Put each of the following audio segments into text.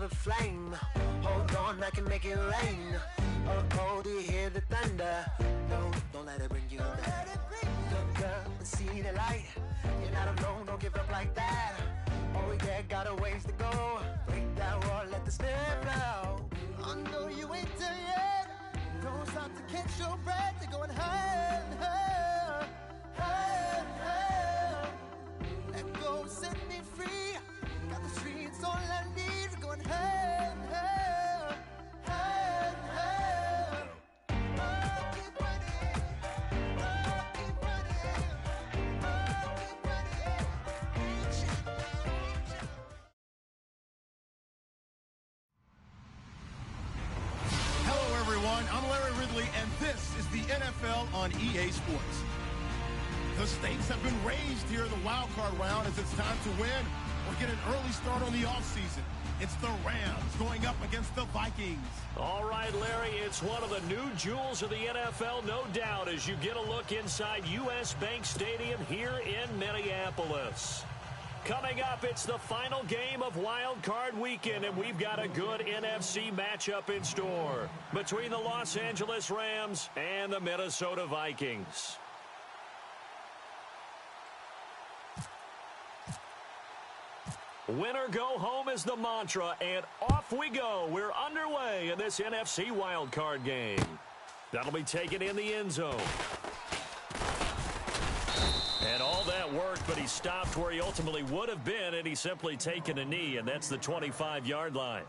the flame. Hold on, I can make it rain. Oh, do you hear the thunder? No, don't let it bring you down. Look up and see the light. You're not alone, don't give up like that. Oh yeah, got a ways to go. Break that wall, let the spirit flow. I know you ain't done yet. Don't stop to catch your breath. You're going higher and higher, higher and higher. Let go, set me free. Got the streets all I need. We're going higher and higher, higher and higher. Oh, keep running. Oh, keep running. Oh, keep running. Hello, everyone. I'm Larry Ridley, and this is the NFL on EA Sports. The stakes have been raised here in the Wildcard round as it's time to win or get an early start on the offseason. It's the Rams going up against the Vikings. All right, Larry, it's one of the new jewels of the NFL, no doubt, as you get a look inside U.S. Bank Stadium here in Minneapolis. Coming up, it's the final game of Wild Card Weekend, and we've got a good NFC matchup in store between the Los Angeles Rams and the Minnesota Vikings. Winner go home is the mantra, and off we go. We're underway in this NFC Wild Card game. That'll be taken in the end zone. And all that worked, but he stopped where he ultimately would have been, and he's simply taken a knee, and that's the 25-yard line.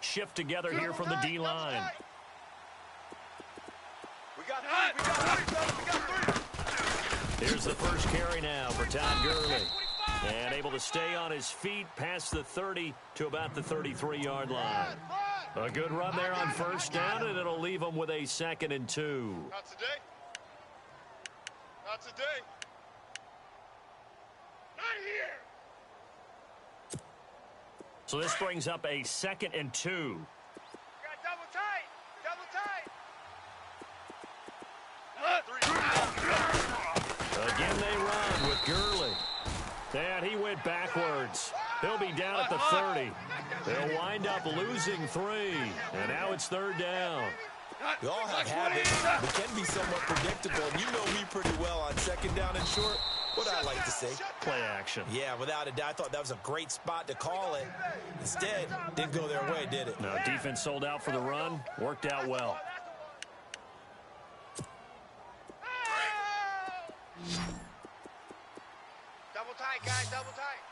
Shift together here from the D-line. We got three. Here's the first carry now for Todd Gurley. And able to stay on his feet past the 30 to about the 33-yard line. A good run there on first down, and it'll leave him with a 2nd and 2. Not today. Not today. Not here. So this brings up a 2nd and 2. We got double tight. Double tight. Again they run with Gurley. And he went backwards. He'll be down at the 30. They'll wind up losing 3. And now it's 3rd down. We all have habits. We can be somewhat predictable. And you know me pretty well on 2nd down and short. What I like to say. Play action. Yeah, without a doubt. I thought that was a great spot to call it. Instead, didn't go their way, did it? No, defense sold out for the run. Worked out well. Double tight, guys. Double tight.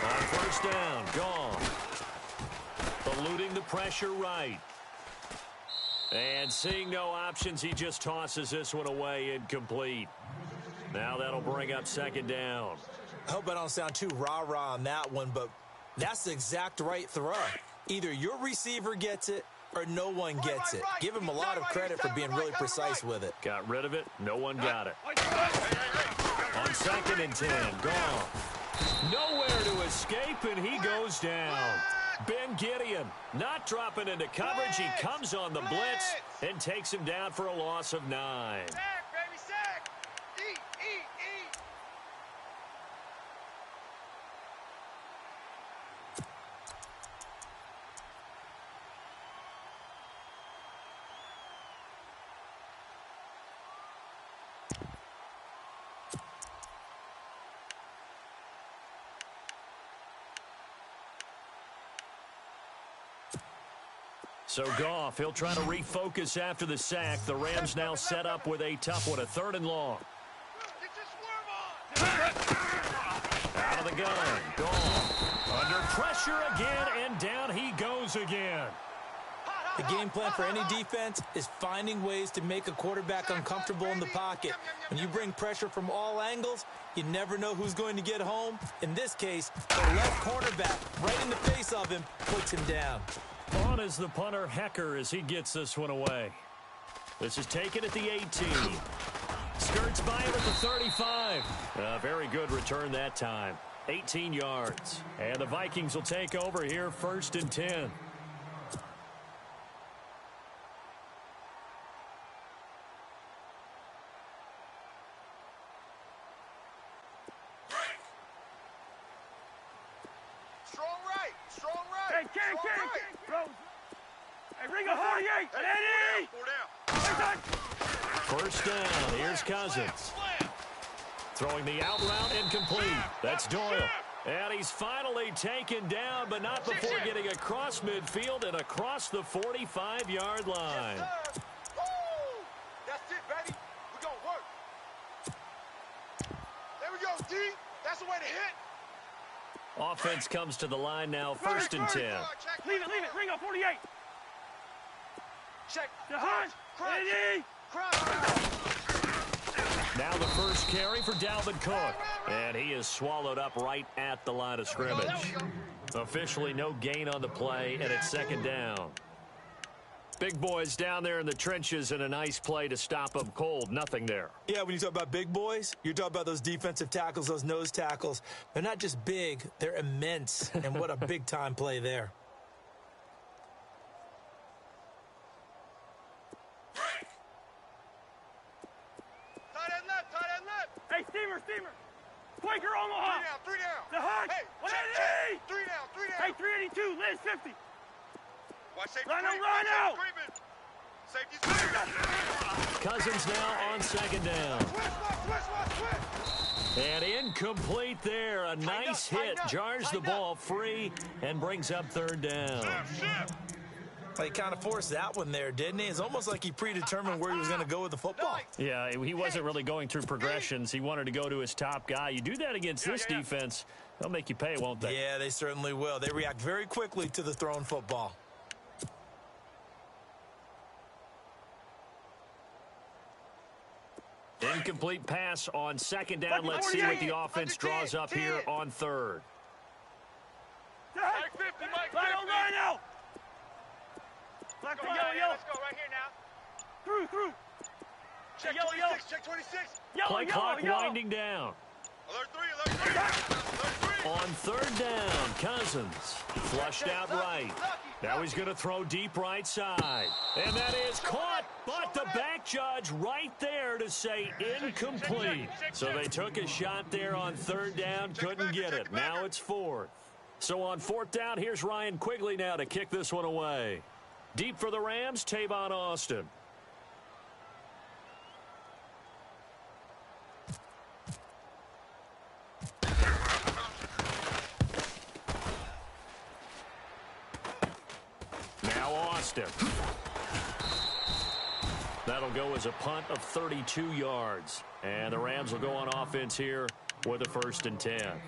On first down, gone. Eluding the pressure right. And seeing no options, he just tosses this one away incomplete. Now that'll bring up 2nd down. I hope I don't sound too rah-rah on that one, but that's the exact right throw. Either your receiver gets it or no one gets it. Give him a lot of credit for being really precise with it. Got rid of it. No one got it. On 2nd and 10, gone. Nowhere to escape, and he goes down. Ben Gideon not dropping into coverage. He comes on the blitz and takes him down for a loss of 9. Sack, baby, sack. Eat. So Goff, he'll try to refocus after the sack. The Rams now set up with a tough one, a 3rd and long. Out of the gun, Goff. Under pressure again, and down he goes again. The game plan for any defense is finding ways to make a quarterback uncomfortable in the pocket. When you bring pressure from all angles, you never know who's going to get home. In this case, the left cornerback right in the face of him puts him down. On is the punter, Hecker, as he gets this one away. This is taken at the 18. Skirts by him at the 35. A very good return that time. 18 yards. And the Vikings will take over here, 1st and 10. Strong right. Hey, King. Hey, Ringo, 48. Eddie. 1st down. Here's Cousins. Throwing the out route incomplete. That's Doyle. And he's finally taken down, but not before getting across midfield and across the 45-yard line. Yes, that's it, baby. We're going to work. There we go, D. That's the way to hit. Offense comes to the line now, 1st and 10. Leave it. Ringo, 48. Check. The hunt. Eddie. Now the first carry for Dalvin Cook. And he is swallowed up right at the line of scrimmage. Officially no gain on the play, and it's 2nd down. Big boys down there in the trenches and a nice play to stop them cold. Nothing there. Yeah, when you talk about big boys, you're talking about those defensive tackles, those nose tackles. They're not just big, they're immense. And what a big-time play there. Tight end left. Hey, steamer. Quaker Omaha. 3 down. The hunt. Hey, 180. 3 down. Hey, 382. Liz, 50. Watch safety. Rhino. Safety's Cousins now on 2nd down. Twist. And incomplete there. A nice hit. Jars the ball free and brings up 3rd down. Well, he kind of forced that one there, didn't he? It's almost like he predetermined where he was going to go with the football. Yeah, he wasn't really going through progressions. He wanted to go to his top guy. You do that against this defense, they'll make you pay, won't they? Yeah, they certainly will. They react very quickly to the thrown football. Incomplete pass on 2nd down. Let's see what the offense draws up here on 3rd. Mike 50. Rhino. Black to yellow. Let's go right here now. Through. Check Yellow. 26. Check 26. Play clock winding down. Alert 3. On 3rd down, Cousins flushed out right. Now he's going to throw deep right side. And that is caught, but the back judge right there to say incomplete. So they took a shot there on 3rd down, couldn't get it. Now it's 4th. So on 4th down, here's Ryan Quigley now to kick this one away. Deep for the Rams, Tavon Austin. Now Austin. That'll go as a punt of 32 yards. And the Rams will go on offense here with a 1st and 10.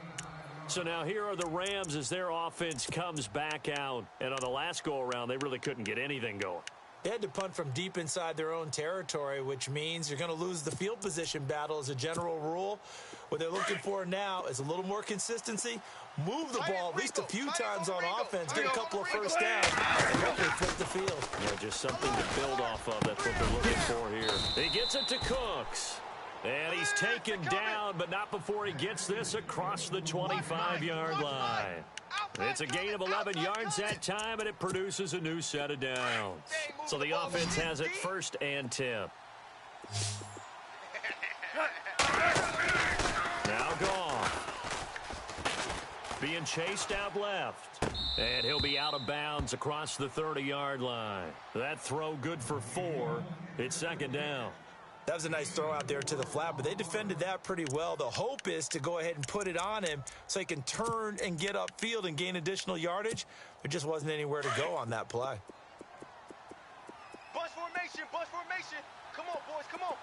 So now here are the Rams as their offense comes back out. And on the last go-around, they really couldn't get anything going. They had to punt from deep inside their own territory, which means you're going to lose the field position battle as a general rule. What they're looking for now is a little more consistency. Move the ball at least a few times on offense. Get a couple of 1st downs and hopefully flip the field. Yeah, just something to build off of. That's what they're looking for here. He gets it to Cooks. And he's taken down, but not before he gets this across the 25-yard line. It's a gain of 11 yards that time, and it produces a new set of downs. So the offense has it 1st and 10. Now gone. Being chased out left. And he'll be out of bounds across the 30-yard line. That throw good for 4. It's 2nd down. That was a nice throw out there to the flat, but they defended that pretty well. The hope is to go ahead and put it on him so he can turn and get upfield and gain additional yardage. There just wasn't anywhere to go on that play. Bunch formation. Come on, boys, come on.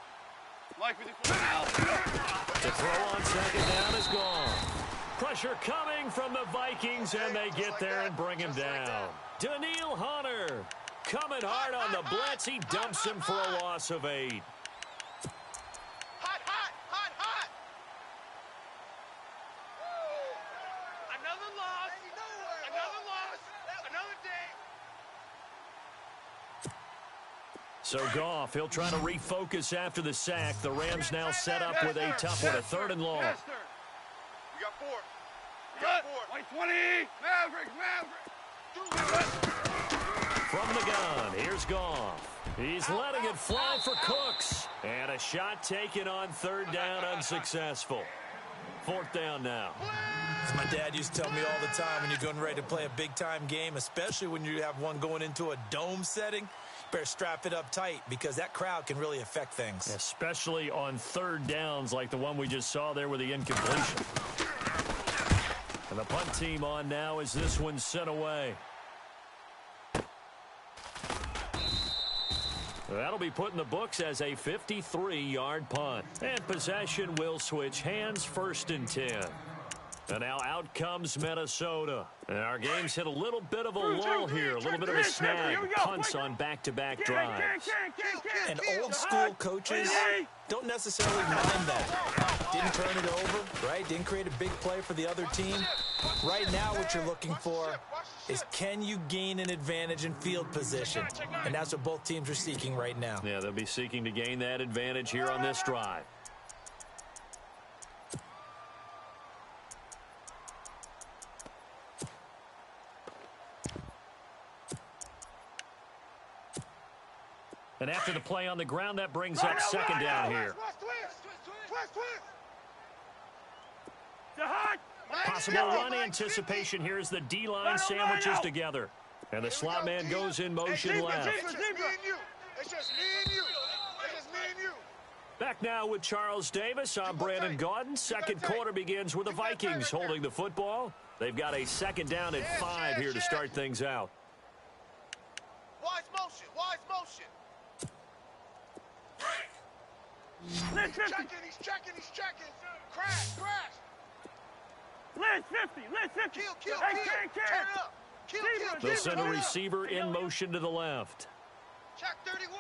The throw on 2nd down is gone. Pressure coming from the Vikings, and they get there and bring him down. Daniil Hunter Coming hard on the blitz. He dumps him for a loss of 8. Hot, hot, hot, hot. Another loss. Another loss. Another day. So Goff, he'll try to refocus after the sack. The Rams now set up with a tough one, a 3rd and long. Yes, sir. We got 4. We got 4. 20. Maverick. From the gun, here's Goff. He's letting it fly for Cooks. And a shot taken on 3rd down, unsuccessful. 4th down now. As my dad used to tell me all the time, when you're getting ready to play a big-time game, especially when you have one going into a dome setting, better strap it up tight because that crowd can really affect things. Especially on 3rd downs like the one we just saw there with the incompletion. And the punt team on now as this one's sent away. That'll be put in the books as a 53-yard punt. And possession will switch hands, 1st and 10. And now out comes Minnesota. And our game's hit a little bit of a lull here, a little bit of a snag. Punts on back-to-back drives. And old-school coaches don't necessarily mind that. Didn't turn it over, right? Didn't create a big play for the other team. Right now what you're looking for is can you gain an advantage in field position? And that's what both teams are seeking right now. Yeah, they'll be seeking to gain that advantage here on this drive. And after the play on the ground, that brings up 2nd down here. Possible run anticipation here as the D-line sandwiches together. And the slot man goes in motion left. Back now with Charles Davis. I'm Brandon Gaudin. 2nd quarter begins with the Vikings holding the football. They've got a 2nd down and 5 here to start things out. Wise motion, wise motion. He's checking. Crash. List 50. Kill. Turn it up. Kill. They'll send a receiver in motion to the left. Check 31.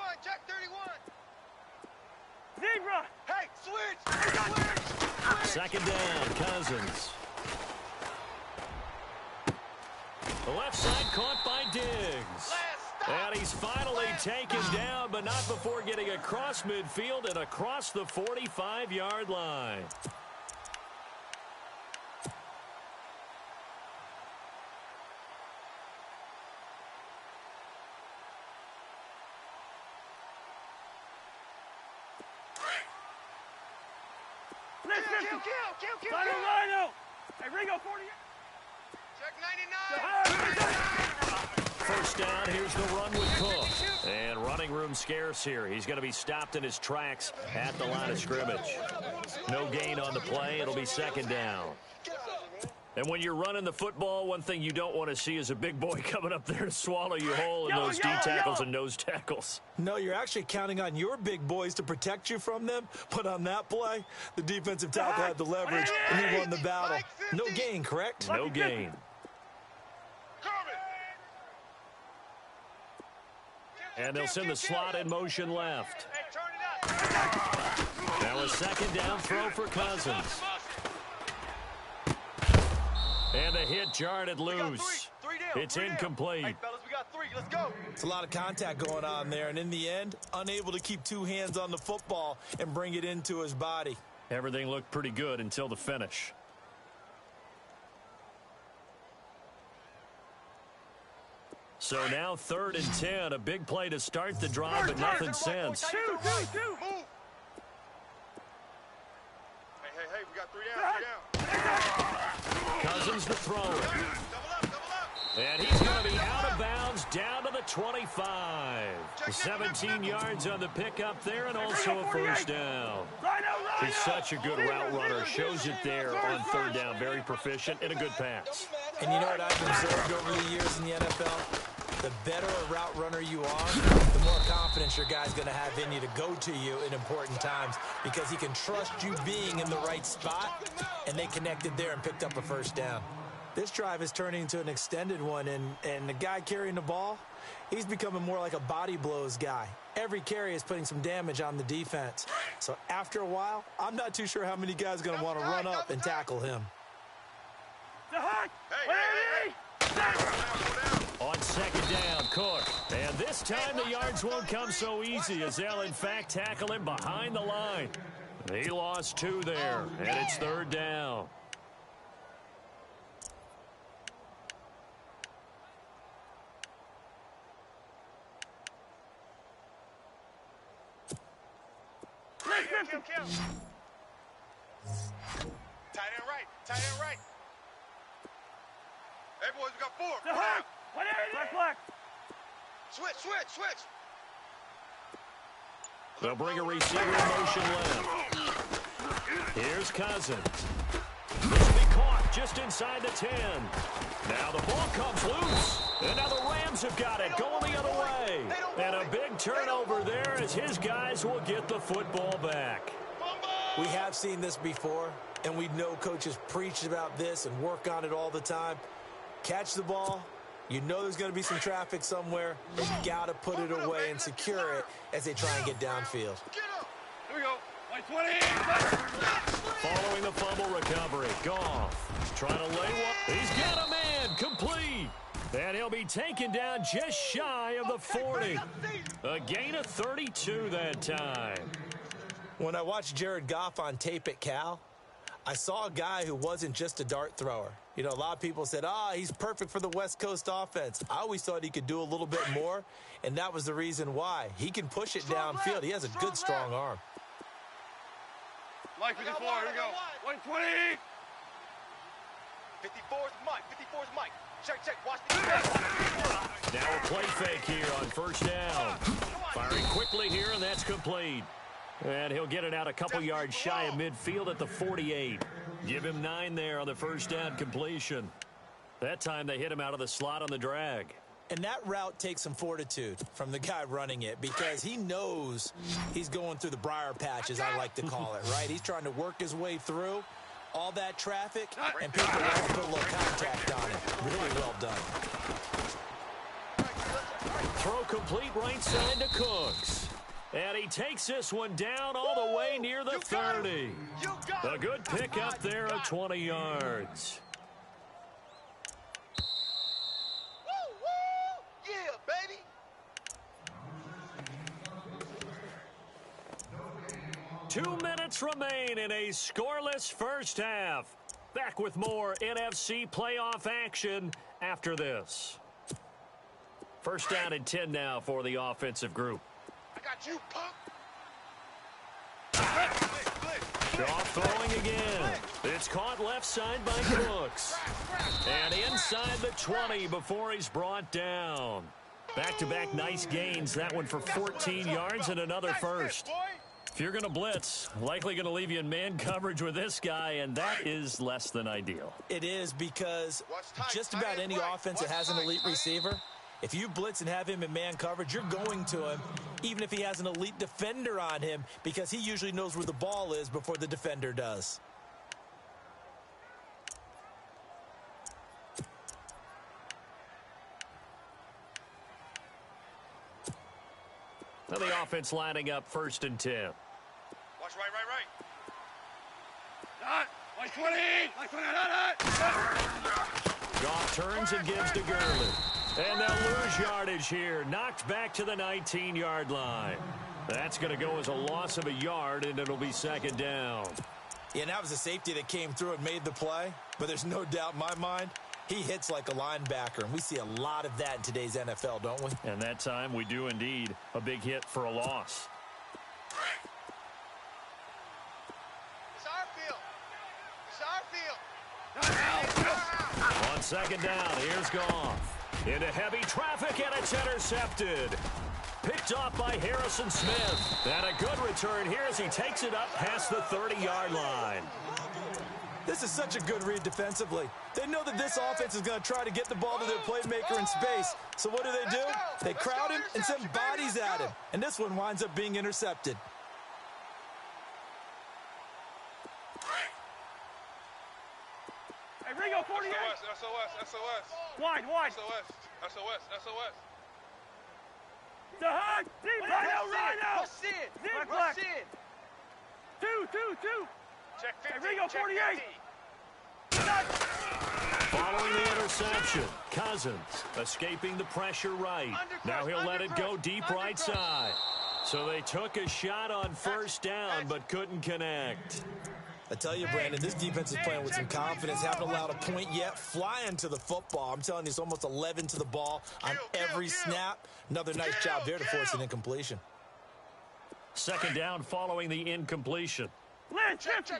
Zebra. Hey, switch. 2nd down, Cousins. The left side caught by Diggs. And he's finally taken down, but not before getting across midfield and across the 45-yard line. Kill. Lino. Hey, Ringo, 40. Check 99. 1st down, here's the run with Cook. And running room scarce here. He's going to be stopped in his tracks at the line of scrimmage. No gain on the play. It'll be 2nd down. And when you're running the football, one thing you don't want to see is a big boy coming up there to swallow you whole in those D tackles and nose tackles. No, you're actually counting on your big boys to protect you from them. But on that play, the defensive tackle had the leverage, and he won the battle. No gain, correct? No gain. And they'll send the slot in motion left. Now a 2nd down throw for Cousins. And the hit jarred it loose. It's incomplete. Hey, fellas, we got 3. Let's go. It's a lot of contact going on there, and in the end, unable to keep 2 hands on the football and bring it into his body. Everything looked pretty good until the finish. So now 3rd and 10. A big play to start the drive, but nothing since. Two. Move. Hey, we got 3 down. Cousins the thrower. And he's going to be out of bounds down to the 25. 17 yards on the pickup there and also a 1st down. He's such a good route runner. Shows it there on 3rd down. Very proficient and a good pass. And you know what I've observed over the years in the NFL? The better a route runner you are, the more confidence your guy's going to have in you to go to you in important times because he can trust you being in the right spot, and they connected there and picked up a 1st down. This drive is turning into an extended one, and the guy carrying the ball, he's becoming more like a body blows guy. Every carry is putting some damage on the defense. So after a while, I'm not too sure how many guys are going to want to run up and tackle him. On second down, Cook. And this time the yards won't come so easy as they'll, in fact, tackle him behind the line. He lost 2 there, and it's third down. Kill. Tight end right. Hey, boys, we got 4. Black. Switch. They'll bring a receiver in motion left. Here's Cousins. This will be caught just inside the 10. Now the ball comes loose. And now the Rams have got it going the other way. And a big turnover there as his guys will get the football back. We have seen this before, and we know coaches preach about this and work on it all the time. Catch the ball. You know there's going to be some traffic somewhere. You got to put it away and secure it as they try and get downfield. Here we go. 20. Following the fumble recovery, Goff trying to lay one. He's got a man, complete. And he'll be taken down just shy of the 40. A gain of 32 that time. When I watched Jared Goff on tape at Cal, I saw a guy who wasn't just a dart thrower. You know, a lot of people said, he's perfect for the West Coast offense. I always thought he could do a little bit more, and that was the reason why. He can push it downfield. He has a good, strong arm. Mike, 54, here we go. 120. 54's Mike. Check, watch the Now a play fake here on first down. Firing quickly here, and that's complete. And he'll get it out a couple yards shy of midfield at the 48. Give him 9 there on the first down completion. That time they hit him out of the slot on the drag. And that route takes some fortitude from the guy running it because he knows he's going through the briar patch, as I like to call it, right? He's trying to work his way through all that traffic, and people want to put a little contact on it. Really well done. Throw complete right side to Cooks. And he takes this one down all the way near the 30. A good pickup there of 20 yards. Yeah, baby. Two minutes remain in a scoreless first half. Back with more NFC playoff action after this. First down and 10 now for the offensive group. I got you, punk. Goff throwing again. It's caught left side by Cooks. And inside the 20 before he's brought down. Back-to-back nice gains. That one for 14 yards and another first. If you're going to blitz, likely going to leave you in man coverage with this guy, and that is less than ideal. It is because just about any offense that has an elite receiver, if you blitz and have him in man coverage, you're going to him, even if he has an elite defender on him, because he usually knows where the ball is before the defender does. Now the offense lining up first and 10. Watch right. 120. Goff turns and gives to Gurley. And they'll lose yardage here. Knocked back to the 19-yard line. That's going to go as a loss of a yard, and it'll be second down. Yeah, and that was a safety that came through and made the play. But there's no doubt in my mind, he hits like a linebacker. And we see a lot of that in today's NFL, don't we? And that time we do indeed. A big hit for a loss. It's our field. On second down, here's Goff. Into heavy traffic, and it's intercepted. Picked off by Harrison Smith. And a good return here as he takes it up past the 30-yard line. This is such a good read defensively. They know that this offense is going to try to get the ball to their playmaker in space. So what do? They crowd him and send bodies at him. And this one winds up being intercepted. Hey, Ringo, 48. SOS. SOS. Wide. SOS. SOS. SOS. The hug. Rhino. Rush in. Black. Rush in. Two. Check 50. Hey, Ringo, check 48. 50. Following the interception, Cousins escaping the pressure right. Now he'll let it go deep right side. So they took a shot on first down, but couldn't connect. I tell you, Brandon, this defense is playing with some confidence. Haven't allowed a point yet. Flying to the football. I'm telling you, it's almost 11 to the ball on every snap. Another nice job there to force an incompletion. Second down following the incompletion. Lynch 50.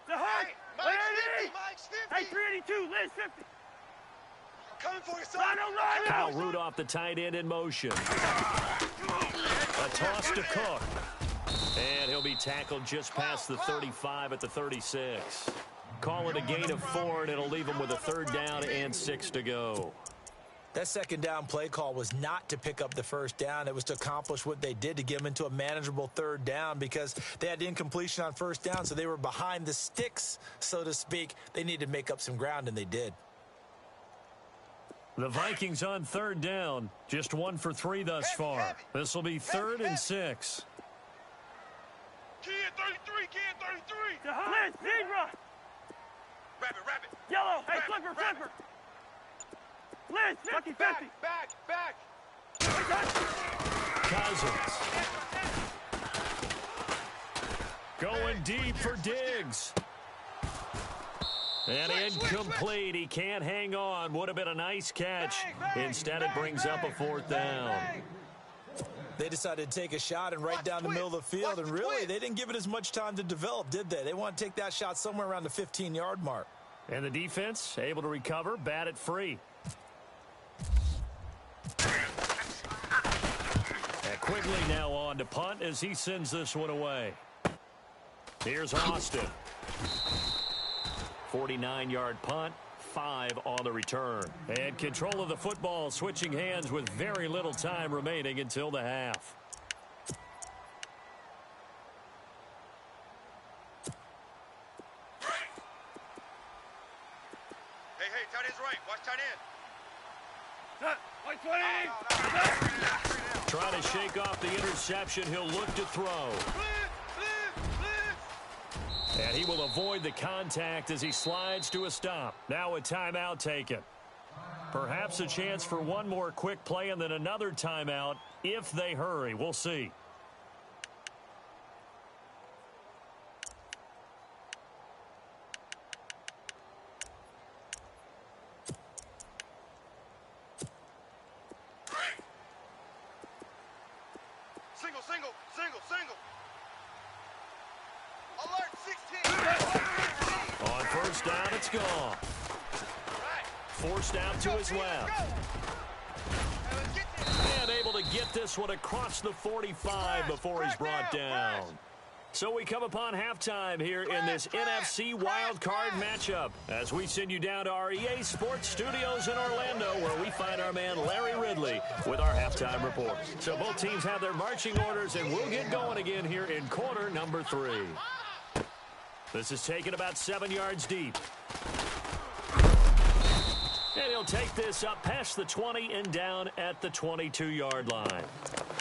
The hug. Mike's 50. Hey, 382. Lynch 50. Coming for you, son. Rhino. Kyle Rudolph, the tight end, in motion. A toss to Cook. And he'll be tackled just past the 35 at the 36. Call it a gain of 4, and it'll leave him with a third down and 6 to go. That second down play call was not to pick up the first down. It was to accomplish what they did, to get them into a manageable third down, because they had incompletion on first down, so they were behind the sticks, so to speak. They needed to make up some ground, and they did. The Vikings on third down, just 1 for 3 thus far. This will be 3rd and 6. Kid 33. The hug. Lynch. Zebra. Rabbit. Yellow. Hey, flipper. Lynch. 50. Back. Cousins. Going deep for Diggs. And incomplete. He can't hang on. Would have been a nice catch. Instead, it brings up a 4th down. They decided to take a shot and right down the middle of the field, and really, they didn't give it as much time to develop, did they? They want to take that shot somewhere around the 15-yard mark. And the defense able to recover, bat it free. And Quigley now on to punt as he sends this one away. Here's Austin. 49-yard punt, 5 on the return. And control of the football switching hands with very little time remaining until the half. Hey, tight end's right. Watch tight end. White 20. Trying to shake off the interception. He'll look to throw. And he will avoid the contact as he slides to a stop. Now a timeout taken. Perhaps a chance for one more quick play and then another timeout if they hurry. We'll see. Single. Alert 16. On first down, it's gone. Forced out to his left. And able to get this one across the 45 before he's brought down. So we come upon halftime here in this NFC Wildcard matchup as we send you down to our EA Sports Studios in Orlando, where we find our man Larry Ridley with our halftime report. So both teams have their marching orders, and we'll get going again here in quarter number 3. This is taken about 7 yards deep. And he'll take this up past the 20 and down at the 22-yard line.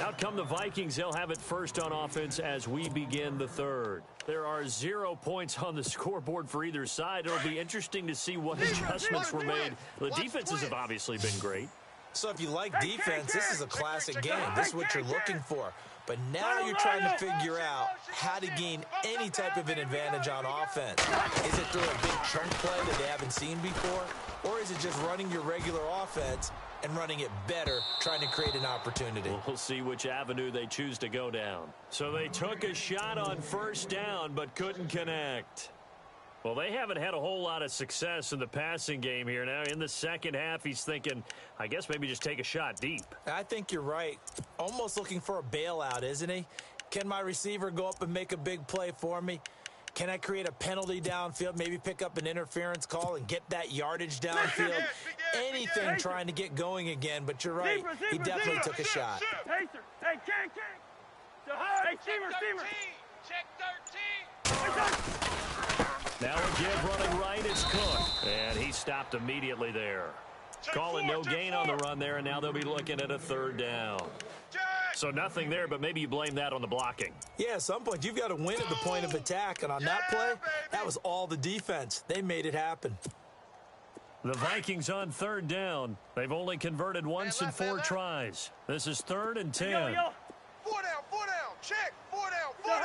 Out come the Vikings. They'll have it first on offense as we begin the third. There are 0 points on the scoreboard for either side. It'll be interesting to see what adjustments were made. The defenses have obviously been great. So if you like defense, this is a classic game. This is what you're looking for. But now you're trying to figure out how to gain any type of an advantage on offense. Is it through a big chunk play that they haven't seen before? Or is it just running your regular offense and running it better, trying to create an opportunity? We'll see which avenue they choose to go down. So they took a shot on first down but couldn't connect. Well, they haven't had a whole lot of success in the passing game here. Now, in the second half, he's thinking, I guess maybe just take a shot deep. I think you're right. Almost looking for a bailout, isn't he? Can my receiver go up and make a big play for me? Can I create a penalty downfield, maybe pick up an interference call and get that yardage downfield? Anything trying to get going again, but you're right. He definitely took a shot. Hey, King. Hey, steamer. Check 13. Now a give running right, it's Cook. And he stopped immediately there. Calling no gain on the run there, and now they'll be looking at a third down. So nothing there, but maybe you blame that on the blocking. Yeah, at some point you've got to win at the point of attack, and on that play, that was all the defense. They made it happen. The Vikings on third down. They've only converted once in 4 tries. This is 3rd and 10. 4 down, check. 4 down, 4 down.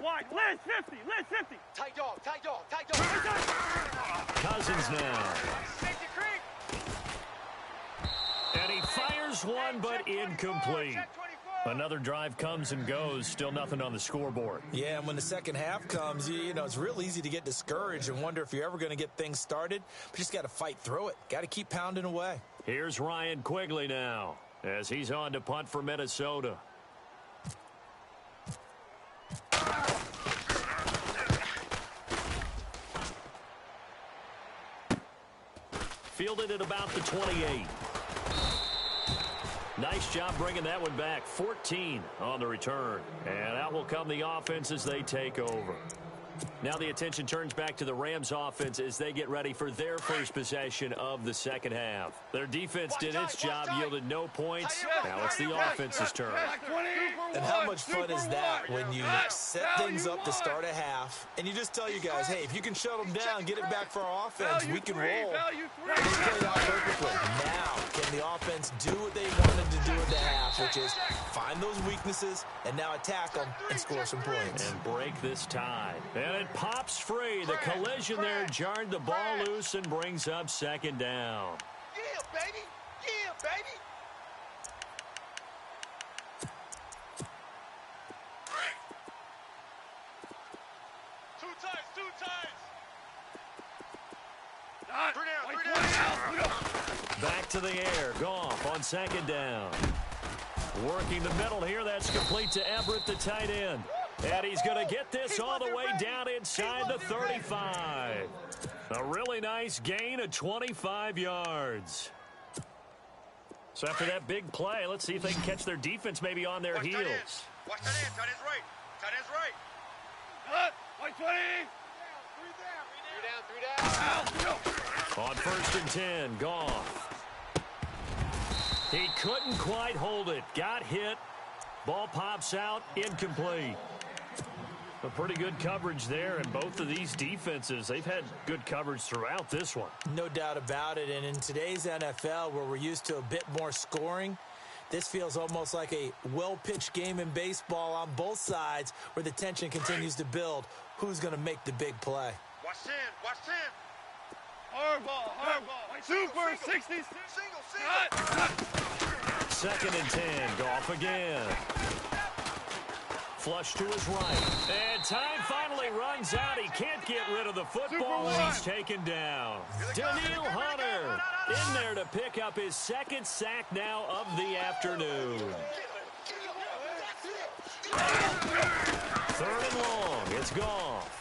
Wide, Liz 50, Liz 50. Tight dog, tight dog, tight dog. Cousins now. Safety creep. And he fires one, but incomplete. Another drive comes and goes. Still nothing on the scoreboard. Yeah, and when the second half comes, you know, it's real easy to get discouraged and wonder if you're ever going to get things started. But you just got to fight through it. Got to keep pounding away. Here's Ryan Quigley now as he's on to punt for Minnesota. Fielded at about the 28. Nice job bringing that one back. 14 on the return. And out will come the offense as they take over. Now the attention turns back to the Rams offense as they get ready for their first possession of the second half. Their defense did its job, yielded no points. Now it's the offense's turn. And how much fun is that when you set things up to start a half and you just tell you guys, hey, if you can shut them down, get it back for our offense, we can roll. And they played out perfectly. Now, can the offense do what they wanted to do at the half, which is find those weaknesses and now attack them and score some points. And break this tie. And it pops free. The collision there jarred the ball loose and brings up second down. Yeah, baby. Yeah, baby. Two times. 3 down. Back to the air. Goff on second down. Working the middle here. That's complete to Everett, the tight end. And he's going to get this all the way down inside the 35. A really nice gain of 25 yards. So after that big play, let's see if they can catch their defense maybe on their heels. Watch that end. Tight end's right. Tight end's right. Cut. White 20. 3 down. On 1st and 10, Goff. He couldn't quite hold it. Got hit. Ball pops out. Incomplete. A pretty good coverage there, and both of these defenses, they've had good coverage throughout this one. No doubt about it, and in today's NFL, where we're used to a bit more scoring, this feels almost like a well-pitched game in baseball on both sides where the tension continues to build. Who's going to make the big play? Watch 10. Watch 10. Hardball. Super 60. Single. 2nd and 10, Goff again. Flush to his right. And time finally runs out. He can't get rid of the football, and he's taken down. Daniil Hunter in there to pick up his 2nd sack now of the afternoon. 3rd and long. It's Goff.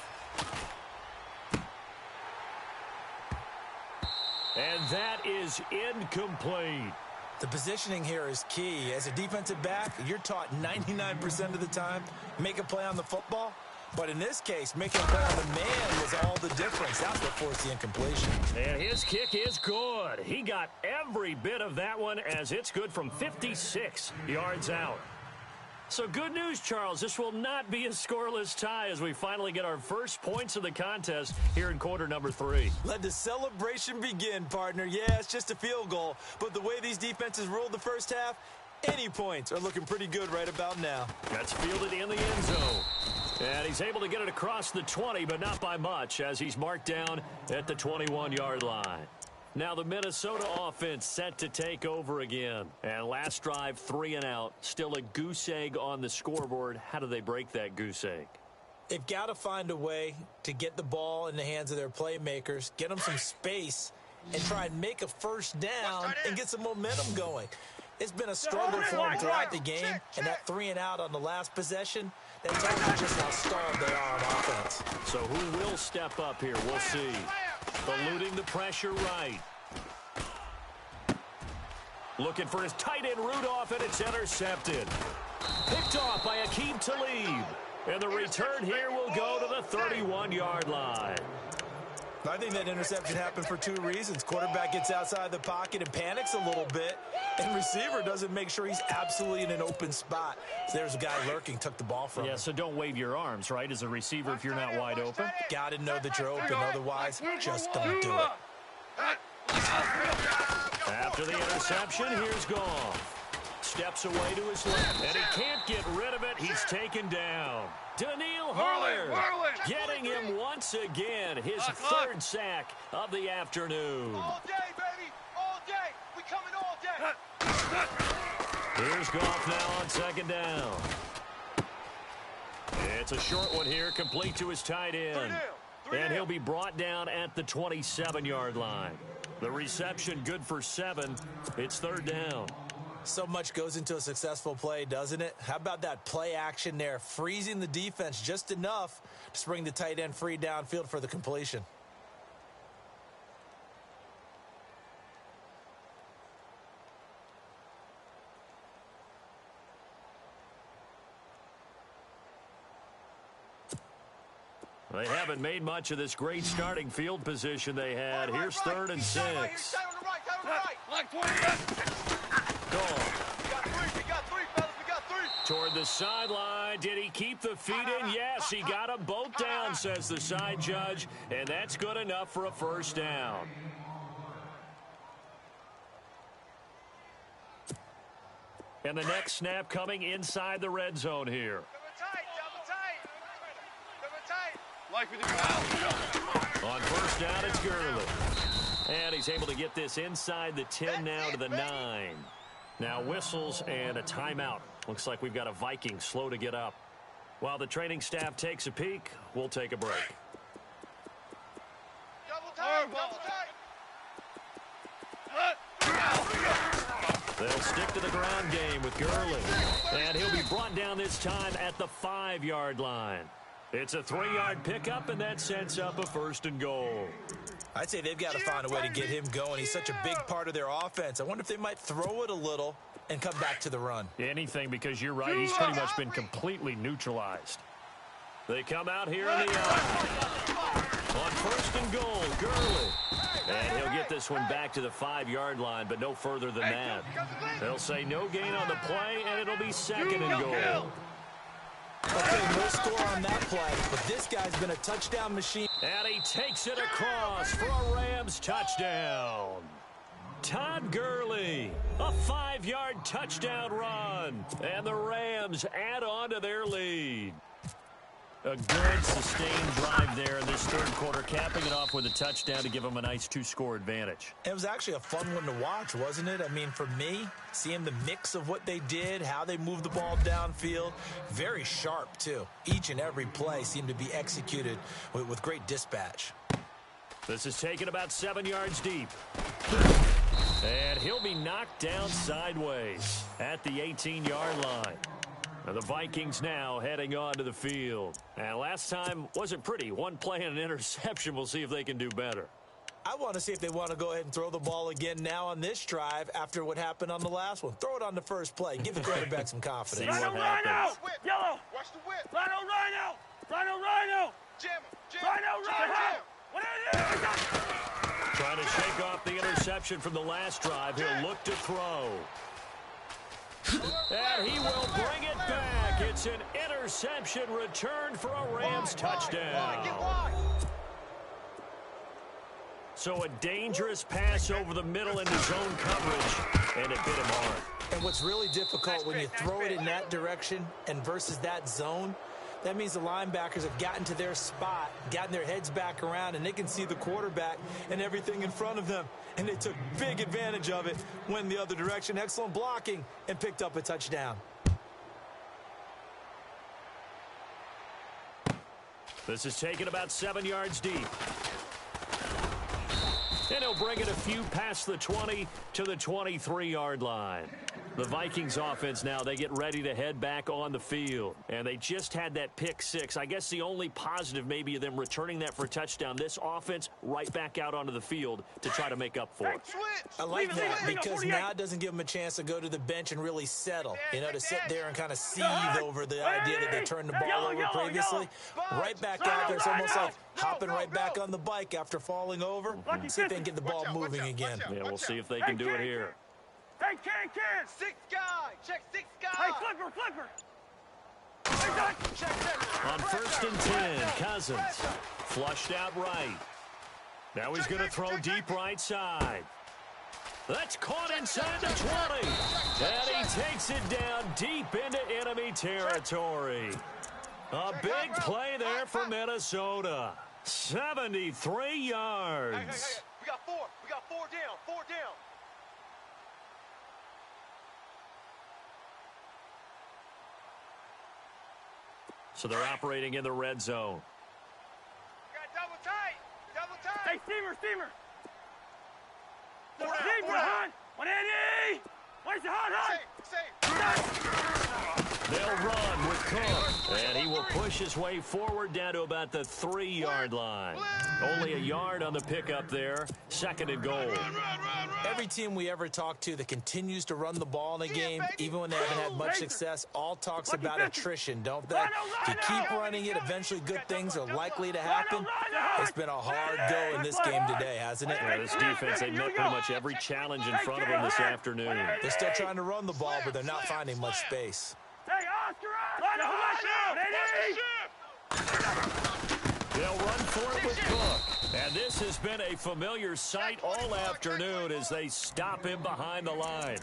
And that is incomplete. The positioning here is key. As a defensive back, you're taught 99% of the time, make a play on the football. But in this case, making a play on the man was all the difference. That's what forced the incompletion. And his kick is good. He got every bit of that one as it's good from 56 yards out. So good news, Charles. This will not be a scoreless tie as we finally get our first points of the contest here in quarter number 3. Let the celebration begin, partner. Yeah, it's just a field goal. But the way these defenses ruled the first half, any points are looking pretty good right about now. That's fielded in the end zone. And he's able to get it across the 20, but not by much as he's marked down at the 21-yard line. Now the Minnesota offense set to take over again. And last drive, 3 and out. Still a goose egg on the scoreboard. How do they break that goose egg? They've got to find a way to get the ball in the hands of their playmakers, get them some space, and try and make a first down and get some momentum going. It's been a struggle for them throughout the game, and that 3 and out on the last possession, that tells you just how stalled they are on offense. So who will step up here? We'll see. Eluding the pressure right. Looking for his tight end Rudolph, and it's intercepted. Picked off by Aqib Talib. And the return here will go to the 31-yard line. I think that interception happened for two reasons. Quarterback gets outside the pocket and panics a little bit, and receiver doesn't make sure he's absolutely in an open spot. So there's a guy lurking, took the ball from him. Yeah, so don't wave your arms, right, as a receiver if you're not wide open. Got to know that you're open, otherwise just don't do it. After the interception, here's Goff. Steps away to his left, and he can't get rid of it. He's taken down. Daniil Hunter getting him once again, his third sack of the afternoon. All day, baby. All day. We coming all day. Here's Goff now on second down. It's a short one here, complete to his tight end. And he'll be brought down at the 27-yard line. The reception good for 7. It's third down. So much goes into a successful play, doesn't it? How about that play action there, freezing the defense just enough to bring the tight end free downfield for the completion. They haven't made much of this great starting field position they had. Here's 3rd and 6. Stay on the right. Stay on the right. Like 20. Goff. We got three, fellas. We got 3. Toward the sideline. Did he keep the feet in? Yes, he got them both down, says the side judge. And that's good enough for a first down. And the next snap coming inside the red zone here. Like we do now. On first down, it's Gurley. And he's able to get this inside the 10 now to the 9. Now whistles and a timeout. Looks like we've got a Vikings slow to get up. While the training staff takes a peek, we'll take a break. Double tight. They'll stick to the ground game with Gurley. And he'll be brought down this time at the 5-yard line. It's a 3-yard pickup, and that sets up a 1st and goal. I'd say they've got to find a way to get him going. He's such a big part of their offense. I wonder if they might throw it a little and come back to the run. Anything, because you're right. He's pretty much been completely neutralized. They come out here in the on 1st and goal, Gurley. And he'll get this one back to the 5-yard line, but no further than that. They'll say no gain on the play, and it'll be 2nd and goal. Okay, no score on that play, but this guy's been a touchdown machine. And he takes it across for a Rams touchdown. Todd Gurley, a 5-yard touchdown run. And the Rams add on to their lead. A good sustained drive there in this third quarter, capping it off with a touchdown to give them a nice 2-score advantage. It was actually a fun one to watch, wasn't it? I mean, for me, seeing the mix of what they did, how they moved the ball downfield, very sharp, too. Each and every play seemed to be executed with great dispatch. This is taken about 7 yards deep. And he'll be knocked down sideways at the 18-yard line. Now the Vikings now heading onto the field. And last time wasn't pretty. One play and an interception. We'll see if they can do better. I want to see if they want to go ahead and throw the ball again now on this drive after what happened on the last one. Throw it on the first play. Give the quarterback some confidence. See what happens. Rhino! Yellow! Watch the whip. Rhino! Rhino! Jam him. Rhino! What are you doing? Trying to shake off the interception from the last drive. He'll look to throw. And he will bring it back. It's an interception returned for a Rams touchdown. So a dangerous pass over the middle into zone coverage, and it hit him hard. And what's really difficult when you throw it in that direction and versus that zone, that means the linebackers have gotten to their spot, gotten their heads back around, and they can see the quarterback and everything in front of them. And they took big advantage of it, went the other direction, excellent blocking, and picked up a touchdown. This is taken about 7 yards deep. And They'll bring it a few past the 20 to the 23-yard line. The Vikings offense now, they get ready to head back on the field. And they just had that pick six. I guess the only positive maybe of them returning that for a touchdown. This offense right back out onto the field to try to make up for it. I like that because now it doesn't give them a chance to go to the bench and really settle. You know, to sit there and kind of seethe over the idea that they turned the ball over previously. Right back out there. It's almost like hopping right back on the bike after falling over. See if they can get the ball moving again. Yeah, we'll see if they can do it here. Hey, Ken! 6 guy! Check 6 guy! Hey, flipper! On 1st and 10, Cousins flushed out right. Now he's going to throw deep right side. That's caught inside the 20. And he takes it down deep into enemy territory. A big play there for Minnesota. 73 yards. Hey, we got 4. We got 4 down. 4 down. So they're operating in the red zone. Got double tight. Hey, steamer! Steamer, hon! 180! Where's the hot? They'll run with Cook, and he will push his way forward down to about the 3-yard line. Only a yard on the pickup there. 2nd and goal. Every team we ever talk to that continues to run the ball in a game, even when they haven't had much success, all talks about attrition, don't they? If you keep running it, eventually good things are likely to happen. It's been a hard go in this game today, hasn't it? Yeah, this defense, they met pretty much every challenge in front of them this afternoon. They're still trying to run the ball, but they're not finding much space. Hey, They'll run for it with Cook. And this has been a familiar sight all afternoon as they stop him behind the line.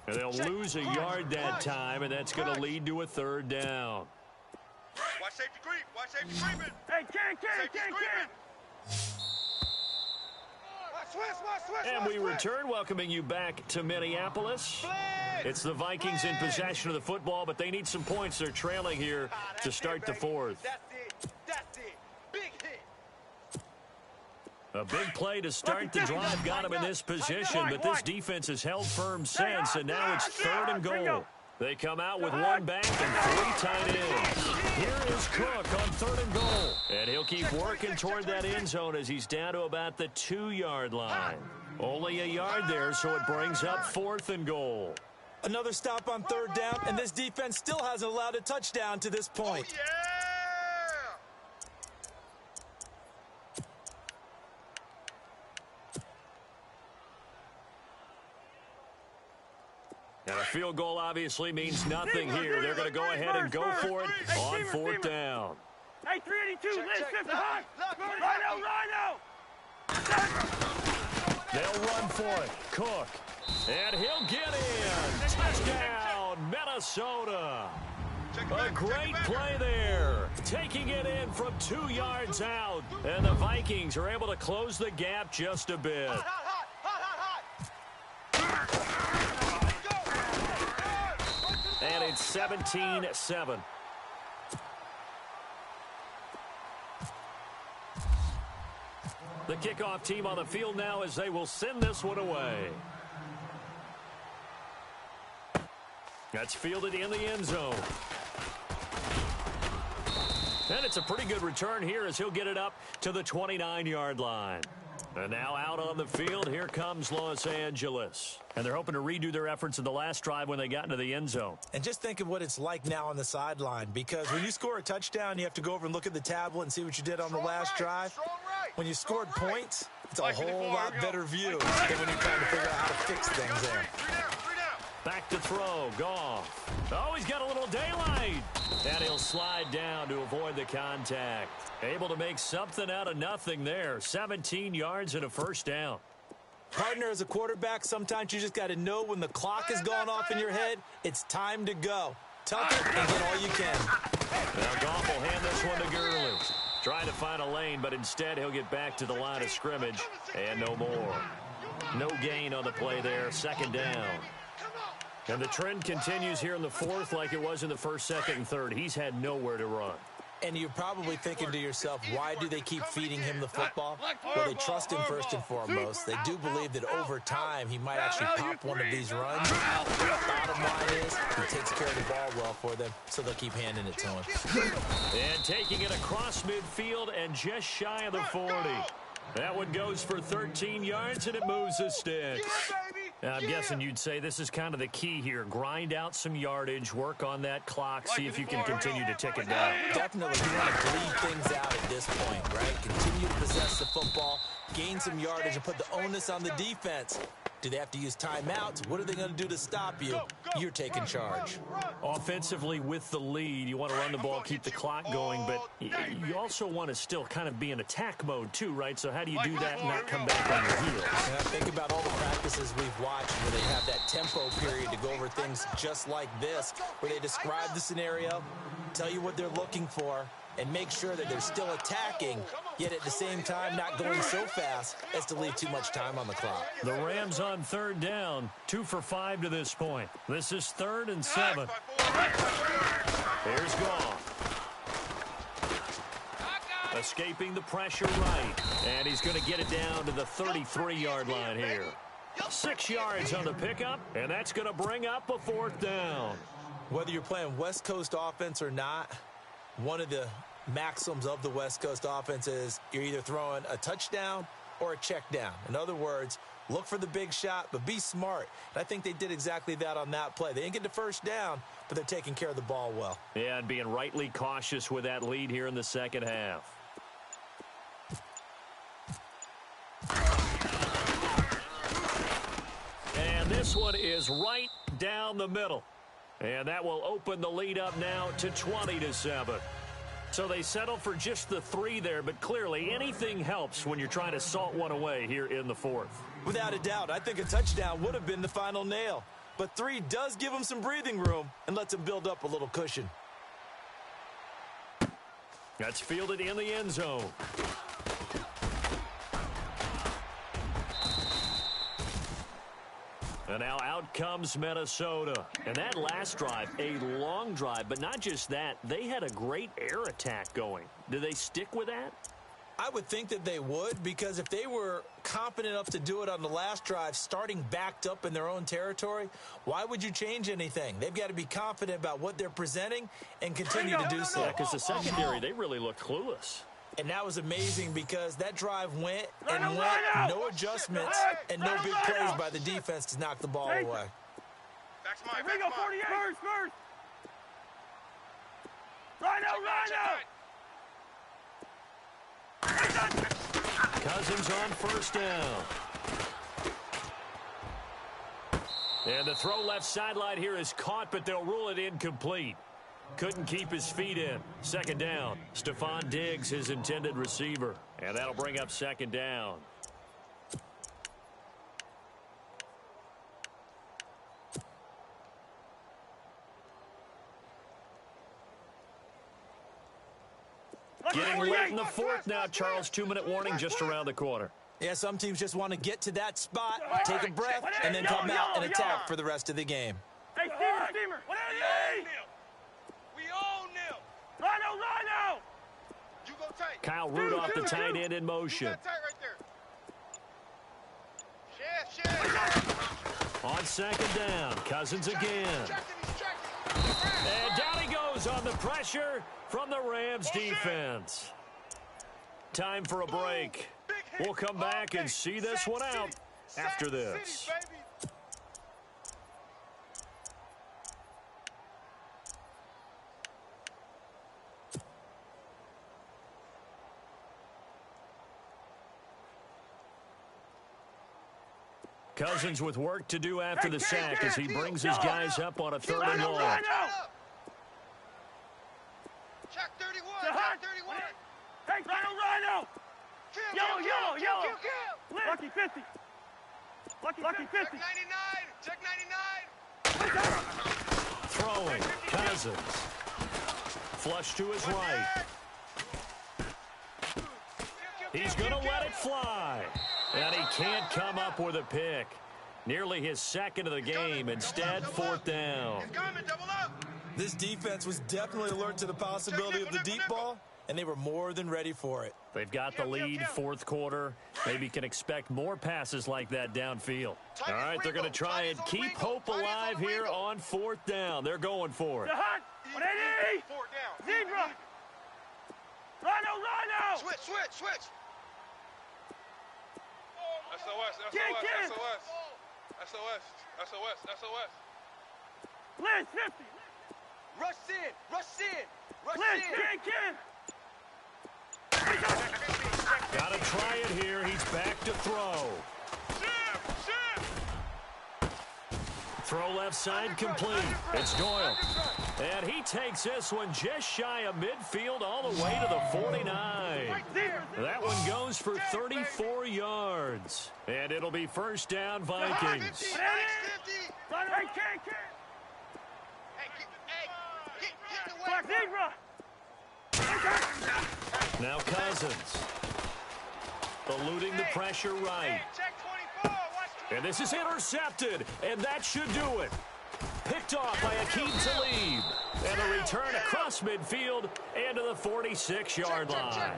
And they'll lose a yard that time, and that's going to lead to a 3rd down. Watch safety creep. Watch safety creeping. Hey, Ken! And we return, welcoming you back to Minneapolis. It's the Vikings in possession of the football, but they need some points. They're trailing here to start the 4th. That's it. Big hit. A big play to start the drive got him in this position, but this defense has held firm since, and now it's 3rd and goal. They come out with 1 back and 3 tight ends. Here is Cook on 3rd and goal. And he'll keep working toward that end zone as he's down to about the 2-yard line. Only a yard there, so it brings up 4th and goal. Another stop on 3rd down, and this defense still hasn't allowed a touchdown to this point. Oh, yeah! And a field goal obviously means nothing here. They're going to go ahead and go for it on 4th down. Hey, 382, let's shift the hot. Rhino! They'll run for it. Cook. And he'll get in. Touchdown, Minnesota. A great play there. Taking it in from 2 yards out. And the Vikings are able to close the gap just a bit. And it's 17-7. The kickoff team on the field now as they will send this one away. That's fielded in the end zone. And it's a pretty good return here as he'll get it up to the 29-yard line. And now out on the field, here comes Los Angeles. And they're hoping to redo their efforts in the last drive when they got into the end zone. And just think of what it's like now on the sideline, because when you score a touchdown, you have to go over and look at the tablet and see what you did on the last drive. When you scored points, it's a whole lot better view than when you're trying to figure out how to fix things there. Back to throw, Goff. Oh, he's got a little daylight. And he'll slide down to avoid the contact. Able to make something out of nothing there. 17 yards and a 1st down. Partner, as a quarterback, sometimes you just got to know when the clock has gone off in your head, it's time to go. Tuck it and get all you can. Now Goff will hand this one to Gurley. Trying to find a lane, but instead he'll get back to the line of scrimmage. And no more. No gain on the play there. 2nd down. And the trend continues here in the 4th like it was in the 1st, 2nd, and 3rd. He's had nowhere to run. And you're probably thinking to yourself, why do they keep feeding him the football? Well, they trust him first and foremost. They do believe that over time he might actually pop one of these runs. Bottom line is he takes care of the ball well for them, so they'll keep handing it to him. And taking it across midfield and just shy of the 40. That one goes for 13 yards, and it moves the sticks. Now, I'm guessing you'd say this is kind of the key here. Grind out some yardage, work on that clock, see if you can continue to tick it down. Definitely, you want to bleed things out at this point, right? Continue to possess the football, gain some yardage, and put the onus on the defense. Do they have to use timeouts? What are they going to do to stop you? You're taking charge. Offensively, with the lead, you want to run the ball, keep the clock going, but you also want to still kind of be in attack mode too, right? So how do you do that and not come back on your heels? And I think about all the practices we've watched where they have that tempo period to go over things just like this, where they describe the scenario, tell you what they're looking for, and make sure that they're still attacking, yet at the same time not going so fast as to leave too much time on the clock. The Rams on third down, 2 for 5 to this point. This is 3rd and 7. Here's Goff. Escaping the pressure right, and he's going to get it down to the 33-yard line here. 6 yards on the pickup, and that's going to bring up a 4th down. Whether you're playing West Coast offense or not, one of the maxims of the West Coast offense is you're either throwing a touchdown or a check down. In other words, look for the big shot, but be smart. And I think they did exactly that on that play. They didn't get the first down, but they're taking care of the ball well. Yeah, and being rightly cautious with that lead here in the second half. And this one is right down the middle. And that will open the lead up now to 20-7. So they settle for just the 3 there, but clearly anything helps when you're trying to salt one away here in the 4th. Without a doubt, I think a touchdown would have been the final nail. But 3 does give them some breathing room and lets them build up a little cushion. That's fielded in the end zone. And now out comes Minnesota. And that last drive, a long drive, but not just that. They had a great air attack going. Do they stick with that? I would think that they would, because if they were confident enough to do it on the last drive, starting backed up in their own territory, why would you change anything? They've got to be confident about what they're presenting and continue to do so. Yeah, because the secondary, they really look clueless. And that was amazing because that drive went and went, no adjustments, and no big plays by the defense to knock the ball away. Back's mine, Here we go, 48. First. Rhino. Cousins on first down. And the throw left sideline here is caught, but they'll rule it incomplete. Couldn't keep his feet in. 2nd down. Stephon Diggs, his intended receiver. And that'll bring up 2nd down. Getting late in the 4th now, Charles. 2-minute warning just around the corner. Yeah, some teams just want to get to that spot, take a breath, and then come out and attack for the rest of the game. Hey, Steamer. 188. We own them. Rhino. You go tight. Kyle Rudolph, the tight end in motion. You got tight right there. Chef. On 2nd down, Cousins again. And down he goes on the pressure from the Rams defense. Time for a break. We'll come back and see this one out after this. Cousins with work to do after the sack as he brings his guys up on a 3rd and long. Check 31. Check 31. Hey, Rhino. Yellow. Lucky 50. Lucky 50. Check 99. Throwing. Cousins. Flush to his right. He's going to let it fly. And he can't come up with a pick. Nearly his second of the game. Instead, fourth down. He's coming, double up. This defense was definitely alert to the possibility of the deep ball, and they were more than ready for it. They've got the lead, fourth quarter. Maybe can expect more passes like that downfield. All right, they're going to try and keep hope alive here on fourth down. They're going for it. 180. Four down. Zebra. Rhino. Switch. SOS. Kick. SOS. Liz, 50. Rush in. Liz, kick. Got to try it here. He's back to throw. Throw left side complete. It's Doyle. And he takes this one just shy of midfield all the way to the 49. That one goes for 34 yards. And it'll be first down, Vikings. Now Cousins. Eluding the pressure right. And this is intercepted, and that should do it. Picked off by Akeem Talib. And a return across midfield and to the 46-yard line.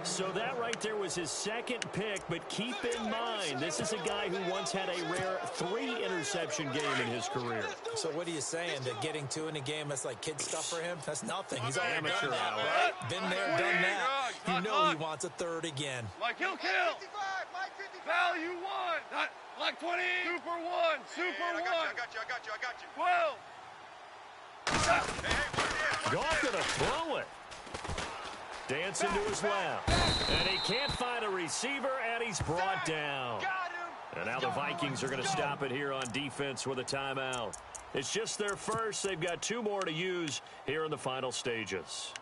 So that right there was his second pick, but keep in mind, this is a guy who once had a rare 3-interception game in his career. So what are you saying? That getting 2 in a game, that's like kid stuff for him? That's nothing. He's already Amateur done that, hour. right? Been there, done that. You know he wants a third again. Mike, kill. Val, you won. Like 20. Super one. I got you. 12. Goff gonna throw it. Dancing to his left. And he can't find a receiver, and he's brought down. And now the Vikings are going to stop it here on defense with a timeout. It's just their first. They've got 2 more to use here in the final stages.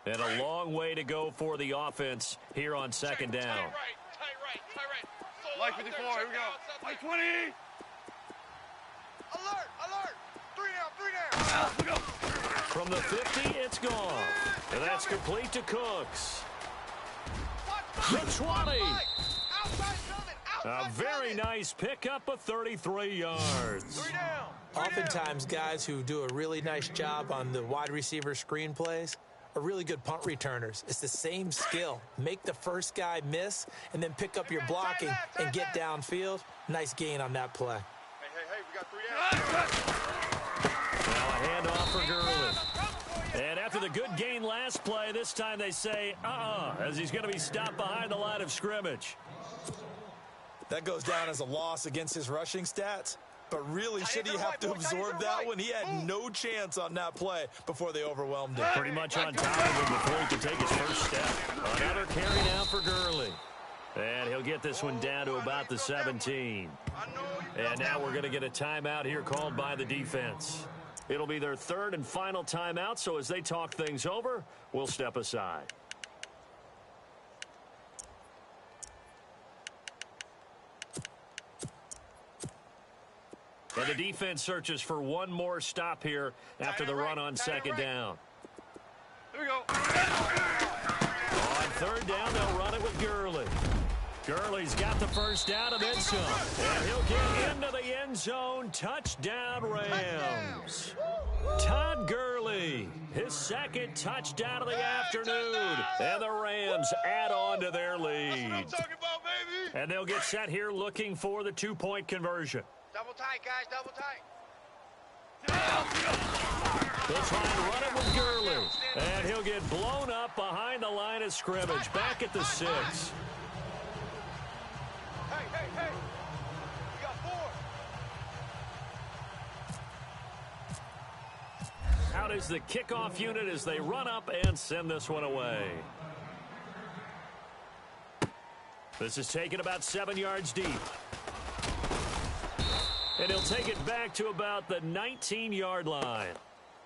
And a long way to go for the offense here on second down. Tight right. Like 54, here we go. Like 20. Alert. 3 down. Look up. From the 50, it's gone. And that's complete to Cooks. The 20. A very nice pickup of 33 yards. 3 down. Oftentimes, guys who do a really nice job on the wide receiver screen plays are really good punt returners. It's the same skill. Make the first guy miss and then pick up your blocking and get downfield. Nice gain on that play. Hey, we got 3 down. Now a handoff for Gurley. And after the good gain last play, this time they say, as he's going to be stopped behind the line of scrimmage. That goes down as a loss against his rushing stats. But really, should he have to absorb that one? He had no chance on that play before they overwhelmed him. Pretty much on top of him before he could take his first step. Another carry down for Gurley. And he'll get this one down to about the 17. And now we're going to get a timeout here called by the defense. It'll be their third and final timeout, so as they talk things over, we'll step aside. And the defense searches for one more stop here after the run on second down. Here we go. On third down, they'll run it with Gurley. Gurley's got the first down and then some. And he'll get into the end zone. Touchdown, Rams. Todd Gurley, his second touchdown of the afternoon. And the Rams add on to their lead. That's what I'm talking about, baby. And they'll get set here looking for the 2-point conversion. Double tight, guys, double tight. They'll try and run it with Gurley. And he'll get blown up behind the line of scrimmage. Back at the 6. Hey. We got 4. Out is the kickoff unit as they run up and send this one away. This is taken about 7 yards deep. And he'll take it back to about the 19-yard line.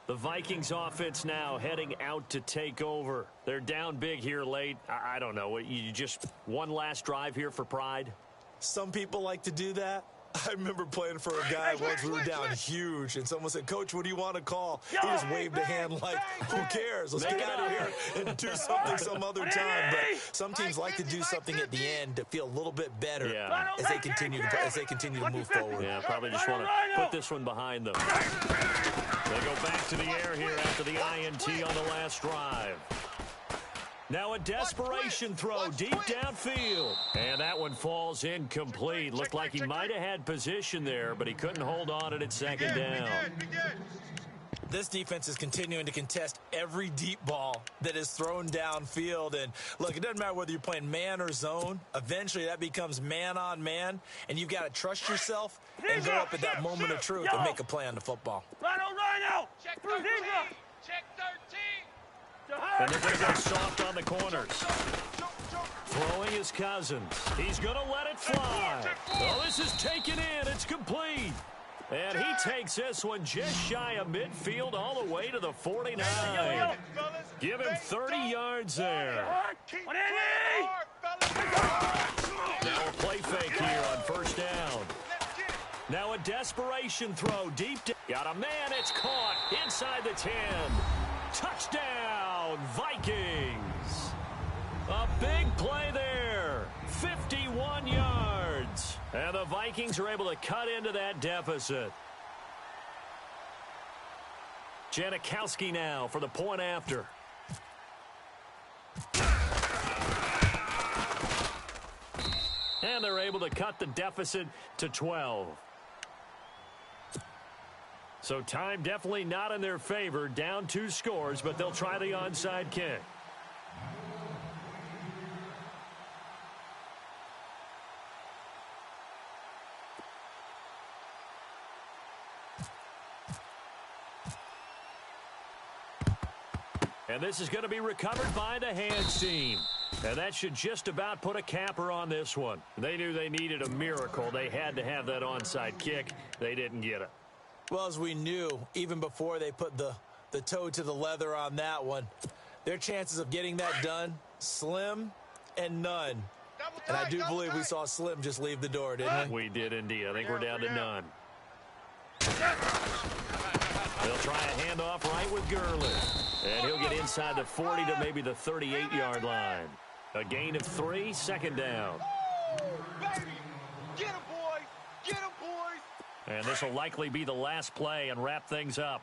The Vikings offense now heading out to take over. They're down big here late. I don't know. You just one last drive here for pride? Some people like to do that. I remember playing for a guy once. We were down huge, and someone said, "Coach, what do you want to call?" He just waved a hand like, "Who cares? Let's get out of here and do something some other time." But some teams like to do something at the end to feel a little bit better as they continue to move forward. Yeah, probably just want to put this one behind them. They go back to the air here after the INT on the last drive. Now a desperation throw deep downfield. And that one falls incomplete. Looked like he might have had position there, but he couldn't hold on at second down. This defense is continuing to contest every deep ball that is thrown downfield. And, look, it doesn't matter whether you're playing man or zone. Eventually, that becomes man on man, and you've got to trust yourself and go up at that moment of truth and make a play on the football. Rhino! Check 13! Check 13! And they're going to go soft on the corners. Throwing his Cousins. He's going to let it fly. Oh, this is taken in. It's complete. And he takes this one just shy of midfield all the way to the 49. Give him 30 yards there. Now a play fake here on first down. Now a desperation throw deep. Got a man. It's caught inside the 10. Touchdown, Vikings. A big play there. 51 yards. And the Vikings are able to cut into that deficit. Janikowski now for the point after. And they're able to cut the deficit to 12. So time definitely not in their favor. Down 2 scores, but they'll try the onside kick. And this is going to be recovered by the hands team. And that should just about put a capper on this one. They knew they needed a miracle. They had to have that onside kick. They didn't get it. Well, as we knew, even before they put the toe to the leather on that one, their chances of getting that done, slim and none. And I do believe we saw Slim just leave the door, didn't we? We did indeed. I think we're down to none. They'll try a handoff right with Gurley. And he'll get inside the 40 to maybe the 38-yard line. A gain of 3, second down. Get him, boys! Get him, boys! And this will likely be the last play and wrap things up.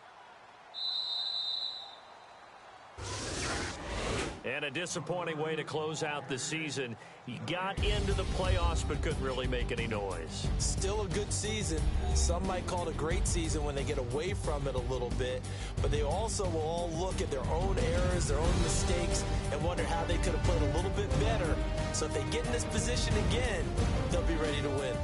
And a disappointing way to close out the season. He got into the playoffs but couldn't really make any noise. Still a good season. Some might call it a great season when they get away from it a little bit. But they also will all look at their own errors, their own mistakes, and wonder how they could have played a little bit better. So if they get in this position again, they'll be ready to win.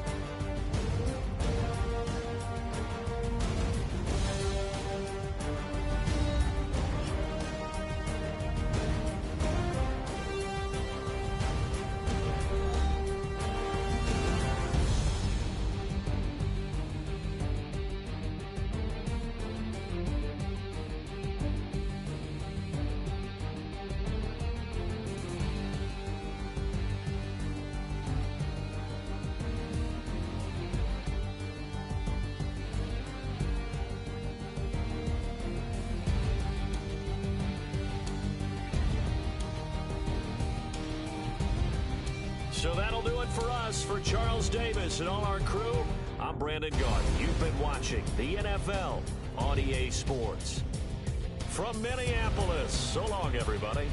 So that'll do it for us. For Charles Davis and all our crew, I'm Brandon Garth. You've been watching the NFL on EA Sports. From Minneapolis, so long, everybody.